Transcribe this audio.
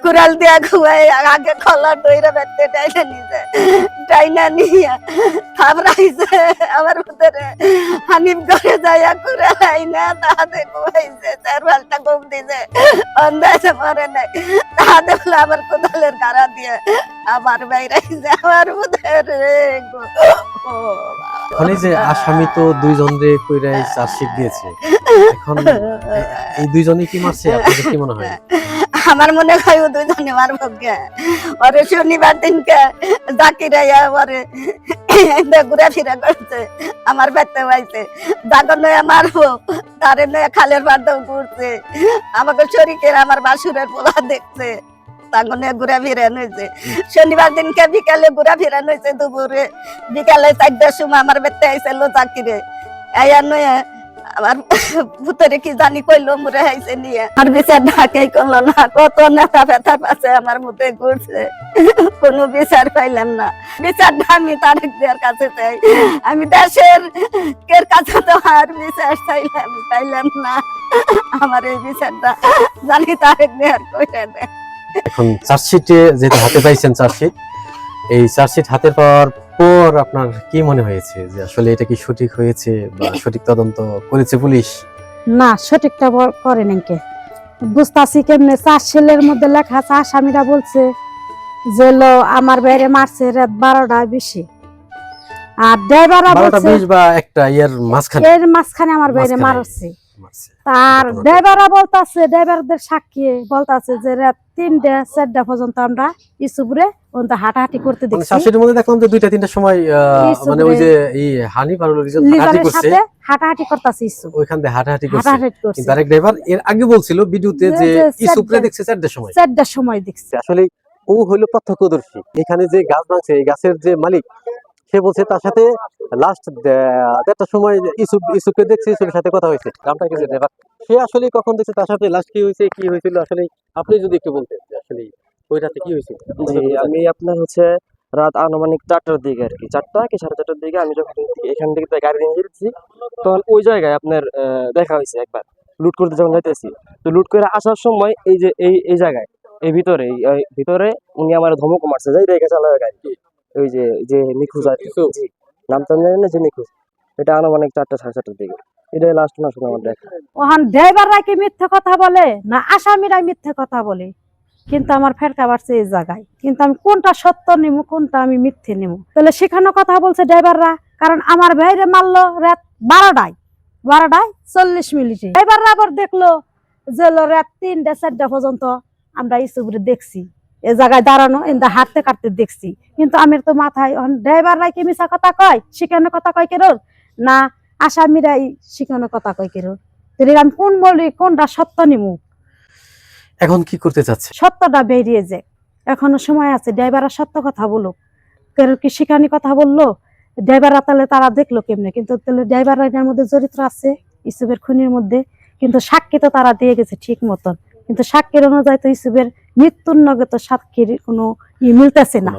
কুড়াল দিয়া খুয়াই আগে খলা দইরা বেতে টাইনা নিয়া থাবরাইছে আমার ভিতরে হানিফ করে যাইয়া কুড়াল আইনা তাহাতে খুয়াইছে 4 বালটা ঘুম দিছে অন্দাজে মরে নাই তাহাতে বলে আবার কোদালের গাড়া দিয়ে আবার বাইরাইছে আমার ভিতরে এখন এই যে আসামি তো দুইজন রে কইরাই চার্জশিট দিয়েছে, এখন এই দুইজনই কি মারছে আপনাদের কি মনে হয়? আমার মনে হয় ও দুইজনে মারব কে ওরে শনিবার দিনকে জাকিরাইয়া ওরে ঘুরা ফিরা করছে আমার বেতে হইছে দাগর নয়া মারবো তারে নয়া খালের বাঁধও ঘুরছে আমাকে শরীরের আমার বাসুরের পোলা দেখছে তাগনে ঘুরা ফিরান হয়েছে শনিবার দিনকে বিকালে ঘুরা ফিরান হয়েছে দুপুরে বিকালে 4টার সময় আমার বেতে আইছিল জাকিরে আয়া নয়া আমার ভূতরে কি জানি কইলো মুরে হাইছে নিয়ে আর বিচার ঢাকাই করলো না কত নেতা ফেতা পাশে আমার মুখে ঘুরছে কোনো বিচার পাইলাম না বিচারটা আমি তারেক জিয়ার কাছে চাই আমি দেশের কের কাছে তো আর বিচার পাইলাম না আমার এই বিচারটা জানি তারেক জিয়ার কইরা দেয়। এখন চার্জশিটে যেটা হাতে পাইছেন চার্জশিট, এই চার্জশিট হাতে পাওয়ার পর আপনার কি মনে হয়েছে যে আসলে এটা কি সঠিক হয়েছে বা সঠিক তদন্ত করেছে পুলিশ? না, সঠিকটা করে নাকি বুঝতাছি কেমনে চার্জশিটের মধ্যে লেখা আছে আসামিরা বলছে যে আমার বাইরে মারছে রাত 12টা 20 আর ড্রাইভাররা বলছে 12টা 20 বা একটা এর মাঝখানে আমার বাইরে মারছে। আর ড্রাইভাররা বলতাছে ড্রাইভারদের সাক্ষী বলতাছে যে রাত 3টা 4টা পর্যন্ত আমরা ইসুপুরে ওনটা হাঁটাহাঁটি করতে দেখছি। চার্জশিটের মধ্যে দেখলাম যে 2টা 3টার সময় মানে ওই যে এই হানিফ আর রিজন হাঁটাহাঁটি করছে, হাঁটাহাঁটি করতেছে ইসু ওইখান দিয়ে হাঁটাহাঁটি করছে। কিন্তু আরেক ড্রাইভার এর আগে বলছিল ভিডিওতে যে ইসুপুরে দেখছে 4টার সময় দেখছে। আসলে ও হইলো প্রত্যক্ষদর্শী। এখানে যে গাছ ভাঙছে এই গাছের যে মালিক সে বলছে তার সাথে লাস্ট 1টার সময় ইসুপকে দেখছে, ইসুপের সাথে কথা হয়েছে। গ্রামটা গেছে ড্রাইভার সে আসলে কখন দেখছে তার সাথে লাস্ট কি হয়েছে কি হয়েছিল আসলে আপনি যদি একটু বলতেন যে আসলে ওই রাতে কি হয়েছিল। জি, আমি আপনার হচ্ছে রাত আনুমানিক 4টার দিকে আর কি 4টা কি 4:30টার দিকে আমি যখন এখান থেকে গাড়ি নিয়ে যাচ্ছি তখন ওই জায়গায় আপনার দেখা হয়েছে একবার লুট করতে যখন যাইতেছি। তো লুট করে আসার সময় এই যে এই জায়গায় এই ভিতরে উনি আমার ধমক মারছে যাই দেখে চালা গাড়ি ওই যে নিখোঁজ আর কি নামটা জানি না যে নিখোঁজ, এটা আনুমানিক 4টা 4:30টার দিকে। এটাই লাস্ট না শুনে আমার দেখা। ওখান ড্রাইভাররা কি মিথ্যে কথা বলে না আসামিরা মিথ্যে কথা বলে, কিন্তু আমার ফেরকা বাড়ছে এই জায়গায়। কিন্তু আমি কোনটা সত্য নিব কোনটা আমি মিথ্যে নিব, তাহলে সেখানে কথা বলছে ড্রাইভাররা। কারণ আমার ভাইরে মারলো রাত 12টায় 40 মিনিটে, ড্রাইভাররা আবার দেখলো যে রাত 3টা 4টা পর্যন্ত আমরা ইসুপুরে দেখছি এ জায়গায় দাঁড়ানো এন্দা হাঁটতে কাটতে দেখছি। কিন্তু আমি তো মাথায় ড্রাইভাররা কি মিছা কথা কয় সেখানে কথা কয় কেন না আসামিরাই সেখানে কথা কয় কেন, তাহলে আমি কোন বলি কোনটা সত্য নিব। এখন কি করতে চাচ্ছে? সত্যটা বেরিয়ে যায়, এখনো সময় আছে। ড্রাইভাররা সত্য কথা বলুক, কেন কি সেখানে কথা বললো ড্রাইভাররা, তাহলে তারা দেখলো কেমনে। কিন্তু তাহলে ড্রাইভাররা এটার মধ্যে চরিত্র আছে ইসুফের খুনির মধ্যে, কিন্তু সাক্ষী তো তারা দিয়ে গেছে ঠিক মতন। কিন্তু সাক্ষীর অনুযায়ী তো ইসুফের মৃত্যুর নগে তো সাক্ষীর কোনো মিলতেছে না।